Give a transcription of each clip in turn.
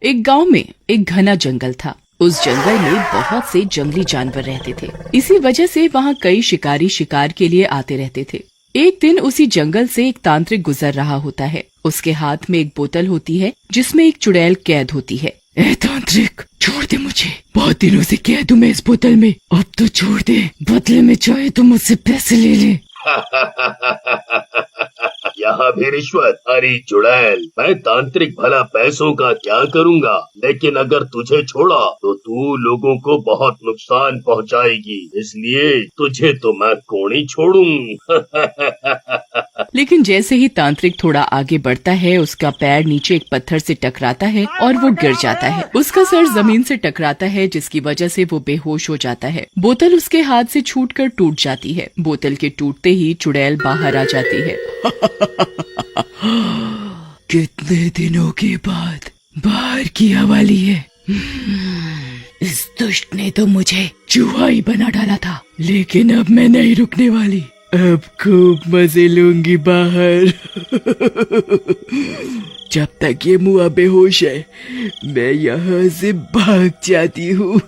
एक गांव में एक घना जंगल था। उस जंगल में बहुत से जंगली जानवर रहते थे। इसी वजह से वहाँ कई शिकारी शिकार के लिए आते रहते थे। एक दिन उसी जंगल से एक तांत्रिक गुजर रहा होता है। उसके हाथ में एक बोतल होती है जिसमें एक चुड़ैल कैद होती है। ए तांत्रिक, छोड़ दे मुझे, बहुत दिनों से कैद हूँ मैं इस बोतल में, अब तो छोड़ दे, बदले में चाहे तो मुझसे पैसे ले ले। यहाँ भी रिश्वत? अरे चुड़ैल, मैं तांत्रिक भला पैसों का क्या करूँगा, लेकिन अगर तुझे छोड़ा तो तू लोगों को बहुत नुकसान पहुँचाएगी, इसलिए तुझे तो मैं कौन ही छोड़ूं। लेकिन जैसे ही तांत्रिक थोड़ा आगे बढ़ता है, उसका पैर नीचे एक पत्थर से टकराता है और वो गिर जाता है। उसका सर जमीन से टकराता है, जिसकी वजह से वो बेहोश हो जाता है। बोतल उसके हाथ से छूटकर टूट जाती है। बोतल के टूटते ही चुड़ैल बाहर आ जाती है। कितने दिनों के बाद बाहर की हवा ली है। इस दुष्ट ने तो मुझे चूहा ही बना डाला था, लेकिन अब मैं नहीं रुकने वाली। अब खूब मजे लूंगी बाहर। जब तक ये मुआ बेहोश है, मैं यहाँ से भाग जाती हूँ।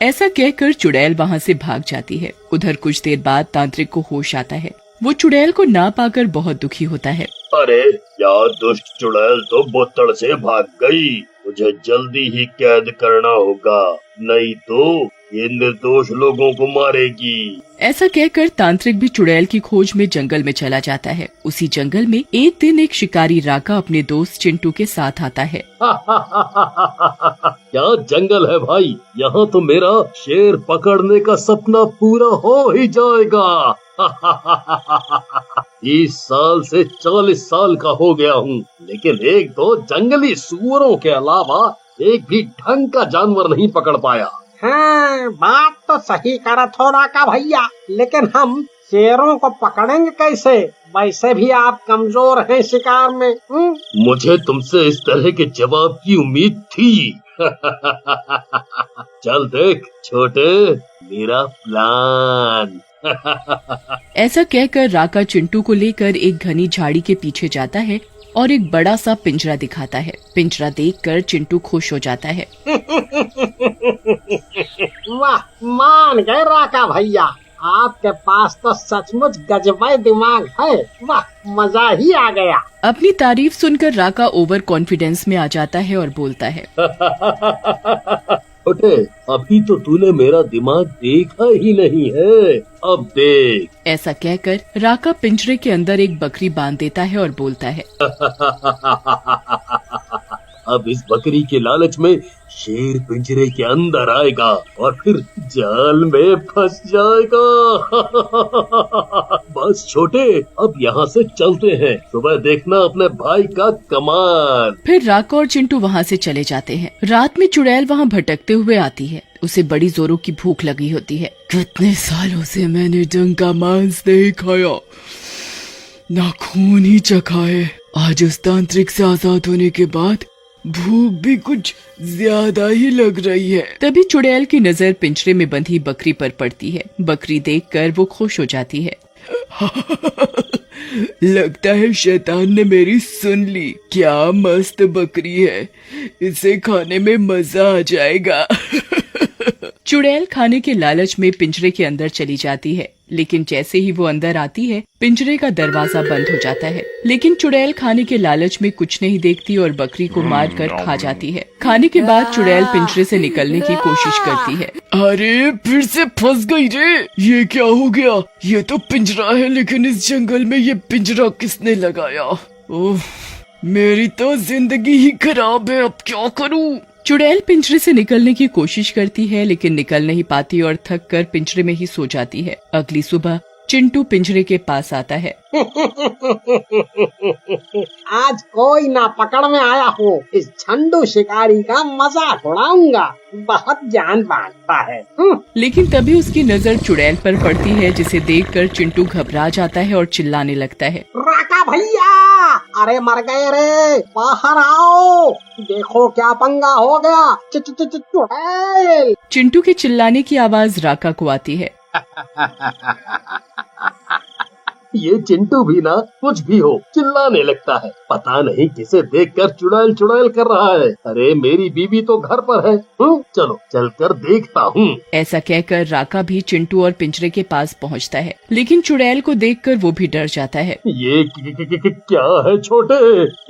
ऐसा कहकर चुड़ैल वहाँ से भाग जाती है। उधर कुछ देर बाद तांत्रिक को होश आता है। वो चुड़ैल को ना पाकर बहुत दुखी होता है। अरे यार, दुष्ट चुड़ैल तो बोतल से भाग गई, मुझे जल्दी ही कैद करना होगा, नहीं तो ये निर्दोष लोगों को मारेगी। ऐसा कहकर तांत्रिक भी चुड़ैल की खोज में जंगल में चला जाता है। उसी जंगल में एक दिन एक शिकारी राका अपने दोस्त चिंटू के साथ आता है। क्या जंगल है भाई, यहाँ तो मेरा शेर पकड़ने का सपना पूरा हो ही जाएगा। 30 साल से 40 साल का हो गया हूँ, लेकिन एक दो जंगली सूअरों के अलावा एक भी ढंग का जानवर नहीं पकड़ पाया। हाँ, बात तो सही करा थोड़ा का भैया, लेकिन हम शेरों को पकड़ेंगे कैसे? वैसे भी आप कमजोर हैं शिकार में। मुझे तुमसे इस तरह के जवाब की उम्मीद थी। चल देख छोटे, मेरा प्लान। ऐसा कहकर राका चिंटू को लेकर एक घनी झाड़ी के पीछे जाता है और एक बड़ा सा पिंजरा दिखाता है। पिंजरा देखकर चिंटू खुश हो जाता है। वाह, मान गए राका भैया, आपके पास तो सचमुच गजबाई दिमाग है। वाह, मजा ही आ गया। अपनी तारीफ सुनकर राका ओवर कॉन्फिडेंस में आ जाता है और बोलता है, छोटे, अभी तो तूने मेरा दिमाग देखा ही नहीं है, अब देख। ऐसा कहकर राका पिंजरे के अंदर एक बकरी बांध देता है और बोलता है, अब इस बकरी के लालच में शेर पिंजरे के अंदर आएगा और फिर जाल में फंस जाएगा। बस छोटे, अब यहाँ से चलते हैं, सुबह देखना अपने भाई का कमाल। फिर राका और चिंटू वहाँ से चले जाते हैं। रात में चुड़ैल वहाँ भटकते हुए आती है। उसे बड़ी जोरों की भूख लगी होती है। कितने सालों से मैंने ढंग का मांस नहीं खाया, ना खून ही चखा है। आज उस तांत्रिक से आजाद होने के बाद भूख भी कुछ ज्यादा ही लग रही है। तभी चुड़ैल की नजर पिंजरे में बंधी बकरी पर पड़ती है। बकरी देखकर वो खुश हो जाती है। लगता है शैतान ने मेरी सुन ली। क्या मस्त बकरी है, इसे खाने में मजा आ जाएगा। चुड़ैल खाने के लालच में पिंजरे के अंदर चली जाती है, लेकिन जैसे ही वो अंदर आती है, पिंजरे का दरवाजा बंद हो जाता है। लेकिन चुड़ैल खाने के लालच में कुछ नहीं देखती और बकरी को मार कर खा जाती है। खाने के बाद चुड़ैल पिंजरे से निकलने की कोशिश करती है। अरे फिर से फंस गई रे, ये क्या हो गया? ये तो पिंजरा है, लेकिन इस जंगल में ये पिंजरा किसने लगाया? ओह, मेरी तो जिंदगी ही खराब है, अब क्या करूँ? चुड़ैल पिंजरे से निकलने की कोशिश करती है, लेकिन निकल नहीं पाती और थक कर पिंजरे में ही सो जाती है। अगली सुबह चिंटू पिंजरे के पास आता है। आज कोई ना पकड़ में आया हो, इस झंडू शिकारी का मजाक उड़ाऊंगा, बहुत जान बांटता है। लेकिन तभी उसकी नजर चुड़ैल पर पड़ती है, जिसे देखकर चिंटू घबरा जाता है और चिल्लाने लगता है, राका भैया, अरे मर गए रे, बाहर आओ, देखो क्या पंगा हो गया। चुड़ैल। चिंटू के चिल्लाने की आवाज राका को आती है। ये चिंटू भी ना कुछ भी हो चिल्लाने लगता है। पता नहीं किसे देखकर चुड़ैल चुड़ैल कर रहा है। अरे मेरी बीवी तो घर पर है। चलो चलकर देखता हूँ। ऐसा कहकर राका भी चिंटू और पिंजरे के पास पहुंचता है, लेकिन चुड़ैल को देखकर वो भी डर जाता है। ये क्या है छोटे?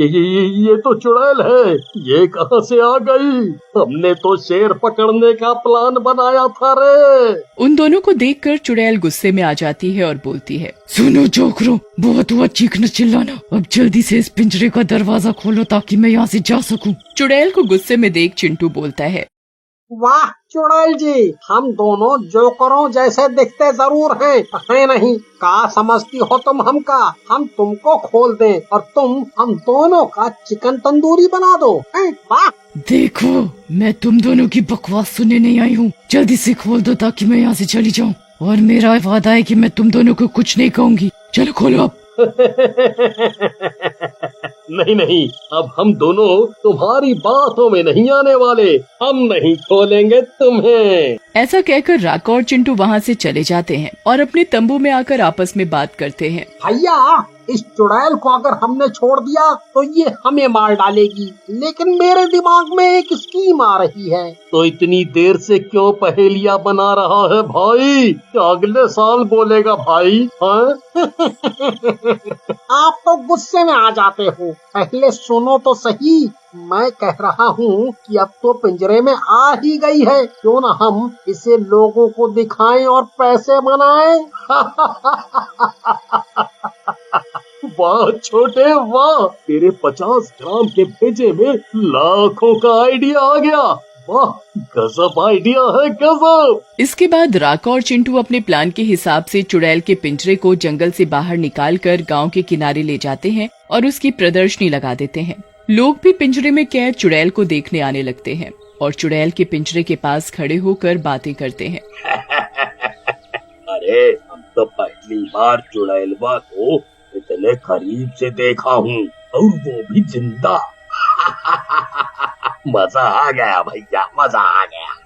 ये तो चुड़ैल है। ये कहाँ से आ गई? हमने तो शेर पकड़ने का प्लान बनाया था रे। उन दोनों को देखकर चुड़ैल गुस्से में आ जाती है और बोलती है, सुनो जोकरो, बहुत हुआ चीखना चिल्लाना, अब जल्दी से इस पिंजरे का दरवाजा खोलो ताकि मैं यहाँ से जा सकूं। चुड़ैल को गुस्से में देख चिंटू बोलता है, वाह चुड़ैल जी, हम दोनों जोकरों जैसे दिखते जरूर हैं, है नहीं? का समझती हो तुम हमका? हम तुमको खोल दें और तुम हम दोनों का चिकन तंदूरी बना दो। वाह! देखो, मैं तुम दोनों की बकवास सुनने नहीं आई हूँ, जल्दी से खोल दो ताकि मैं यहाँ से चली जाऊँ। और मेरा वादा है कि मैं तुम दोनों को कुछ नहीं कहूँगी। चलो खोलो अब। नहीं नहीं, अब हम दोनों तुम्हारी बातों में नहीं आने वाले। हम नहीं खोलेंगे तुम्हें। ऐसा कहकर राका और चिंटू वहाँ से चले जाते हैं और अपने तंबू में आकर आपस में बात करते हैं। भैया, इस चुड़ैल को अगर हमने छोड़ दिया तो ये हमें मार डालेगी, लेकिन मेरे दिमाग में एक स्कीम आ रही है। तो इतनी देर से क्यों पहेलियां बना रहा है भाई? क्या अगले साल बोलेगा भाई? हाँ? आप तो गुस्से में आ जाते हो। पहले सुनो तो सही। मैं कह रहा हूँ कि अब तो पिंजरे में आ ही गई है, क्यों न हम इसे लोगों को दिखाएं और पैसे बनाएं। वाह छोटे वाह, तेरे 50 ग्राम के भेजे में लाखों का आइडिया आ गया। वाह, गजब आइडिया है, गजब। इसके बाद राका और चिंटू अपने प्लान के हिसाब से चुड़ैल के पिंजरे को जंगल से बाहर निकालकर गांव के किनारे ले जाते हैं और उसकी प्रदर्शनी लगा देते हैं। लोग भी पिंजरे में कैद चुड़ैल को देखने आने लगते हैं और चुड़ैल के पिंजरे के पास खड़े होकर बातें करते हैं। अरे हम तो पहली बार चुड़ैलवा को इतने करीब से देखा हूँ, और वो भी जिंदा। मजा आ गया भैया, मजा आ गया।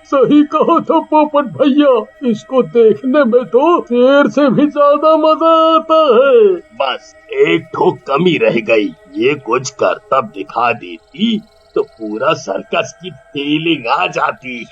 सही कहा था पोपट भैया, इसको देखने में तो शेर से भी ज्यादा मजा आता है। बस एक ठोक कमी रह गई, ये कुछ करतब दिखा देती तो पूरा सर्कस की फीलिंग आ जाती।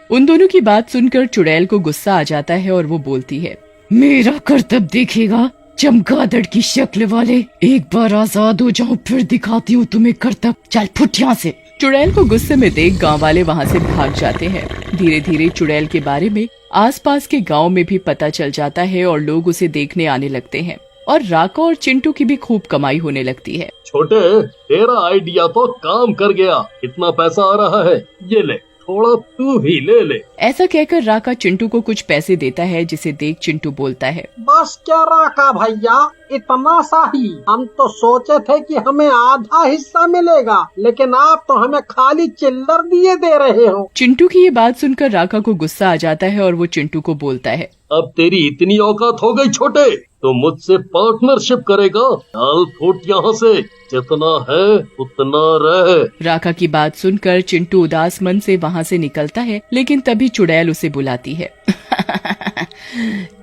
उन दोनों की बात सुनकर चुड़ैल को गुस्सा आ जाता है और वो बोलती है, मेरा करतब देखेगा चमगादड़ की शक्ल वाले, एक बार आजाद हो जाओ फिर दिखाती हूँ तुम्हें करतब, चल फुट यहाँ से। चुड़ैल को गुस्से में देख गांव वाले वहाँ से भाग जाते हैं। धीरे धीरे चुड़ैल के बारे में आसपास के गांव में भी पता चल जाता है और लोग उसे देखने आने लगते हैं और राका और चिंटू की भी खूब कमाई होने लगती है। छोटे, तेरा आइडिया तो काम कर गया। कितना पैसा आ रहा है? ये ले, थोड़ा तू भी ले ले। ऐसा कहकर राका चिंटू को कुछ पैसे देता है, जिसे देख चिंटू बोलता है, बस क्या राका भैया, इतना सा ही? हम तो सोचे थे कि हमें आधा हिस्सा मिलेगा, लेकिन आप तो हमें खाली चिल्लर दिए दे रहे हो। चिंटू की ये बात सुनकर राका को गुस्सा आ जाता है और वो चिंटू को बोलता है, अब तेरी इतनी औकात हो गई छोटे, तो मुझसे पार्टनरशिप करेगा? डाल फुट यहाँ से, जितना है उतना रह। राका की बात सुनकर चिंटू उदास मन से वहाँ से निकलता है, लेकिन तभी चुड़ैल उसे बुलाती है।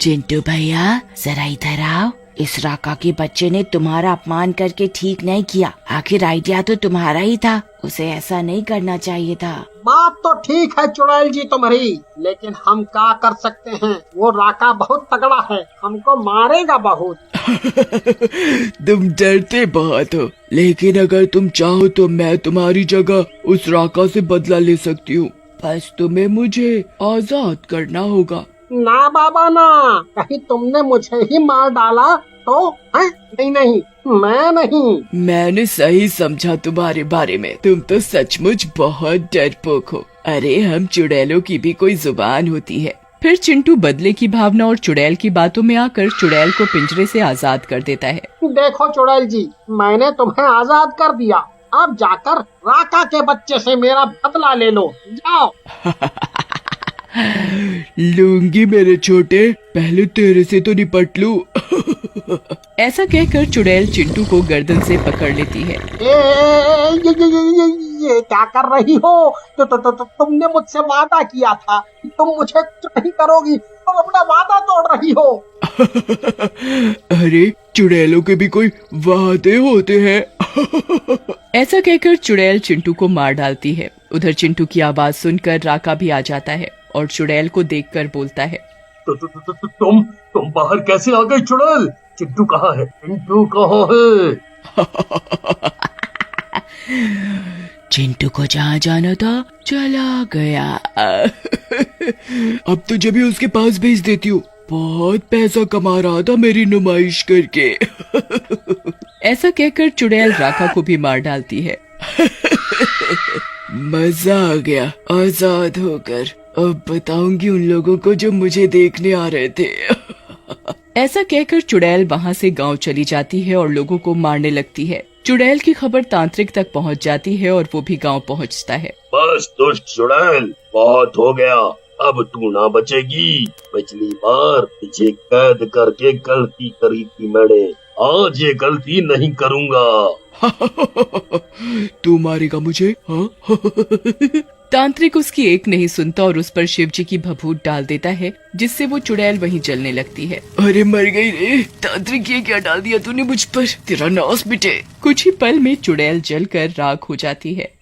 चिंटू भैया, जरा इधर आओ। इस राका के बच्चे ने तुम्हारा अपमान करके ठीक नहीं किया। आखिर आइडिया तो तुम्हारा ही था, उसे ऐसा नहीं करना चाहिए था। बात तो ठीक है चुड़ैल जी तुम्हारी, लेकिन हम क्या कर सकते हैं? वो राका बहुत तगड़ा है, हमको मारेगा बहुत। तुम डरते बहुत हो, लेकिन अगर तुम चाहो तो मैं तुम्हारी जगह उस राका से बदला ले सकती हूँ। बस तुम्हें मुझे आजाद करना होगा। ना बाबा ना, कहीं तुमने मुझे ही मार डाला तो? है? नहीं नहीं, मैं नहीं। मैंने सही समझा तुम्हारे बारे में, तुम तो सचमुच बहुत डरपोक हो। अरे हम चुड़ैलों की भी कोई जुबान होती है। फिर चिंटू बदले की भावना और चुड़ैल की बातों में आकर चुड़ैल को पिंजरे से आजाद कर देता है। देखो चुड़ैल जी, मैंने तुम्हें आजाद कर दिया, अब जाकर राका के बच्चे से मेरा बदला ले लो, जाओ। लूंगी मेरे छोटे, पहले तेरे से तो निपट लूं। ऐसा कहकर चुड़ैल चिंटू को गर्दन से पकड़ लेती है। ये क्या कर रही हो? तुमने मुझसे वादा किया था कि तुम मुझे कुछ नहीं करोगी, तुम अपना वादा तोड़ रही हो। अरे चुड़ैलों के भी कोई वादे होते हैं। ऐसा कहकर चुड़ैल चिंटू को मार डालती है। उधर चिंटू की आवाज सुनकर राका भी आ जाता है और चुड़ैल को देखकर बोलता है, तुम बाहर कैसे आ गई चुड़ैल? चिंटू कहाँ है? चिंटू कहाँ है? चिंटू को जहाँ जाना था चला गया। अब तो जब ही उसके पास भेज देती हूँ, बहुत पैसा कमा रहा था मेरी नुमाइश करके। ऐसा कहकर चुड़ैल राका को भी मार डालती है। मजा आ गया आजाद होकर। अब बताऊंगी उन लोगों को जो मुझे देखने आ रहे थे। ऐसा कहकर चुड़ैल वहाँ से गांव चली जाती है और लोगों को मारने लगती है। चुड़ैल की खबर तांत्रिक तक पहुँच जाती है और वो भी गांव पहुँचता है। बस दुष्ट चुड़ैल, बहुत हो गया, अब तू ना बचेगी। पिछली बार तुझे कैद करके गलती करी थी मैंने, आज ये गलती नहीं करूँगा। तू मारेगा मुझे? हाँ? तांत्रिक उसकी एक नहीं सुनता और उस पर शिव जी की भभूत डाल देता है, जिससे वो चुड़ैल वहीं जलने लगती है। अरे मर गई रे तांत्रिक, ये क्या डाल दिया तूने मुझ पर? तेरा नाश मिटे। कुछ ही पल में चुड़ैल जलकर राख हो जाती है।